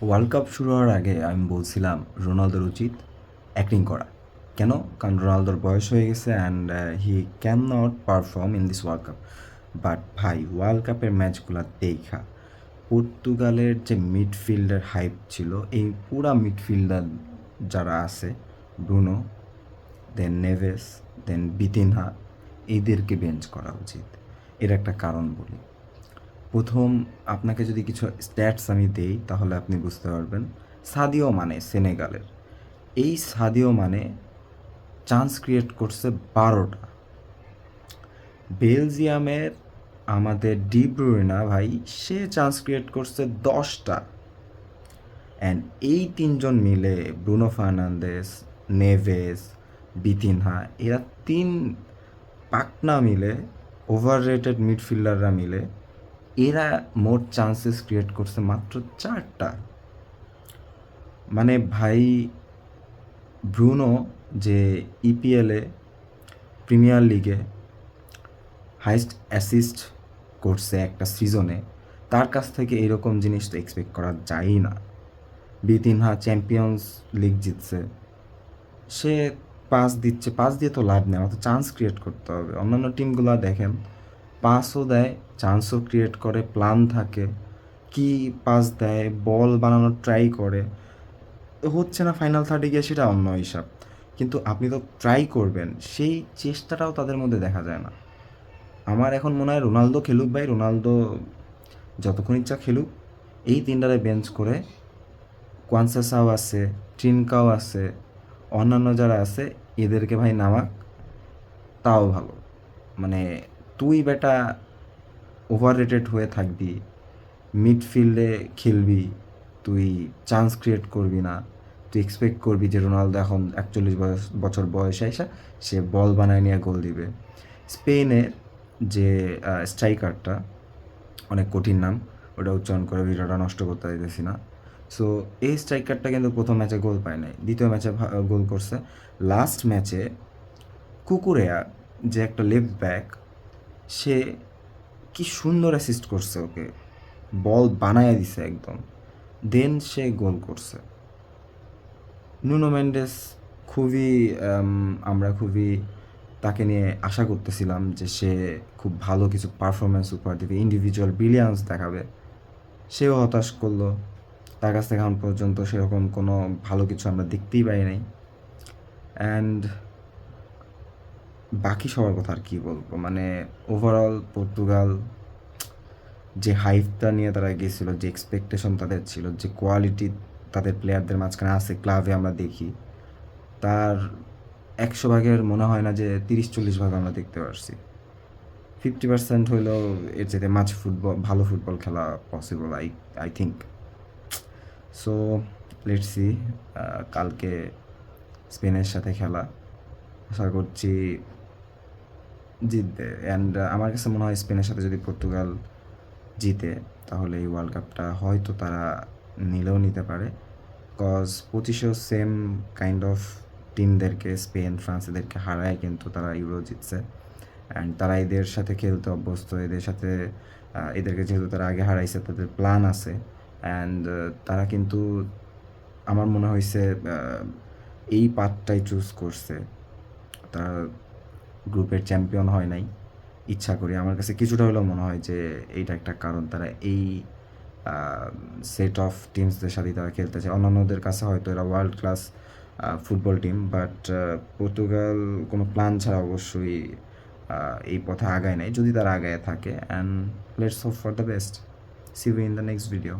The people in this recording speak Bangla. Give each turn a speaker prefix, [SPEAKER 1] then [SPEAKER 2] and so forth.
[SPEAKER 1] ওয়ার্ল্ড কাপ শুরু হওয়ার আগে আমি বলছিলাম রোনালদোর উচিত অ্যাক্টিং করা। কেন? কারণ রোনালদোর বয়স হয়ে গেছে and he can not perform in this world cup. But ভাই, ওয়ার্ল্ড কাপের ম্যাচগুলো দেখা পর্তুগালের যে মিডফিল্ডের হাইপ ছিল, এই পুরা মিডফিল্ডার যারা আছে, ব্রুনো, দেন নেভেস, দেন বিতিনহা, এদেরকে বেঞ্চ করা উচিত। এর একটা কারণ বলি। প্রথম, আপনাকে যদি কিছু স্ট্যাটস আমি দেই তাহলে আপনি বুঝতে পারবেন। সাদিও মানে সেনেগালের, এই সাদিও মানে চান্স ক্রিয়েট করছে 12টা। বেলজিয়ামের আমাদের ডি ব্রুইনা ভাই, সে চান্স ক্রিয়েট করছে 10টা। অ্যান্ড এই তিনজন মিলে, ব্রুনো ফার্নান্দেস, নেভেস, বিতিনহা, এরা তিন পাকনা মিলে, ওভার রেটেড মিডফিল্ডাররা মিলে, এরা মোট চান্সেস ক্রিয়েট করছে মাত্র 4টা। মানে ভাই, ব্রুনো যে ইপিএলে, প্রিমিয়ার লিগে হাইস্ট অ্যাসিস্ট করছে একটা সিজনে, তার কাছ থেকে এরকম জিনিস তো এক্সপেক্ট করা যায়ই না। বিতিনহা চ্যাম্পিয়ন্স লিগ জিতছে, সে পাস দিচ্ছে, পাস দিয়ে তো লাভ নেই, আমার তো চান্স ক্রিয়েট করতে হবে। অন্যান্য টিমগুলো দেখেন, পাসও দেয়, চান্সও ক্রিয়েট করে, প্ল্যান থাকে, কি পাস দেয়, বল বানানোর ট্রাই করে, হচ্ছে না ফাইনাল থার্ডে গিয়ে সেটা অন্য হিসাব। কিন্তু আপনি তো ট্রাই করবেন, সেই চেষ্টাটাও তাদের মধ্যে দেখা যায় না। আমার এখন মনে হয় রোনালদো খেলুক ভাই, রোনালদো যতক্ষণ ইচ্ছা খেলুক, এই তিনটারে বেঞ্চ করে কোয়ানসেসাও আছে, ট্রিনকাও আছে, অন্যান্য যারা আছে, এদেরকে ভাই নামাক, তাও ভালো। মানে তুই বেটা ওভার রেটেড হয়ে থাকবি, মিডফিল্ডে খেলবি, তুই চান্স ক্রিয়েট করবি না, তুই এক্সপেক্ট করবি যে রোনালদো এখন 41 বছর বয়সে এসে সে বল বানায় নিয়ে গোল দিবে। স্পেনের যে স্ট্রাইকারটা, অনেক কঠিন নাম, ওটা উচ্চারণ করে ভিডিওটা নষ্ট করতে দিতেছি না। সো এই স্ট্রাইকারটা কিন্তু প্রথম ম্যাচে গোল পায় নাই, দ্বিতীয় ম্যাচে গোল করছে। লাস্ট ম্যাচে কুকুরেয়া, যে একটা লেফট ব্যাক, সে কি সুন্দর অ্যাসিস্ট করছে ওকে, বল বানায় দিছে একদম, দেন সে গোল করছে। নুনো মেন্ডেস খুবই, আমরা খুবই তাকে নিয়ে আশা করতেছিলাম যে সে খুব ভালো কিছু পারফরমেন্স উপহার দেবে, ইন্ডিভিজুয়াল ব্রিলিয়ান্স দেখাবে। সেও হতাশ করলো, তার কাছ থেকে এখন পর্যন্ত সেরকম কোনো ভালো কিছু আমরা দেখতেই পাই নাই। অ্যান্ড বাকি সবার কথা আর কী বলবো, মানে ওভারঅল পর্তুগাল যে হাইপটা নিয়ে তারা গেছিলো, যে এক্সপেকটেশন তাদের ছিল, যে কোয়ালিটি তাদের প্লেয়ারদের মাঝখানে আছে, ক্লাবে আমরা দেখি, তার 100 ভাগের মনে হয় না যে 30-40 ভাগ আমরা দেখতে পারছি। 50% হইলেও এর চাইতে ভালো ফুটবল খেলা possible, I think. So let's see, কালকে স্পেনের সাথে খেলা, আশা করছি জিতবে। অ্যান্ড আমার কাছে মনে হয় স্পেনের সাথে যদি পর্তুগাল জিতে, তাহলে এই ওয়ার্ল্ড কাপটা হয়তো তারা নিলেও নিতে পারে। কজ 25-এও সেম কাইন্ড অফ টিমদেরকে, স্পেন, ফ্রান্স, এদেরকে হারায় কিন্তু তারা ইউরো জিতছে। অ্যান্ড তারা এদের সাথে খেলতে অভ্যস্ত, এদের সাথে এদেরকে যেহেতু তারা আগে হারাইছে, তাদের প্ল্যান আছে। অ্যান্ড তারা কিন্তু, আমার মনে হয়েছে, এই পাথটাই চুজ করছে। তারা গ্রুপের চ্যাম্পিয়ন হয় নাই ইচ্ছা করি, আমার কাছে কিছুটা হলেও মনে হয় যে এইটা একটা কারণ। তারা এই সেট অফ টিমসদের সাথেই তারা খেলতে চায়। অন্যান্যদের কাছে হয়তো এরা world class football team, but Portugal কোনো প্ল্যান ছাড়া অবশ্যই এই পথে আগায় নাই, যদি তারা আগায় থাকে। And let's hope for the best. See you in the next video.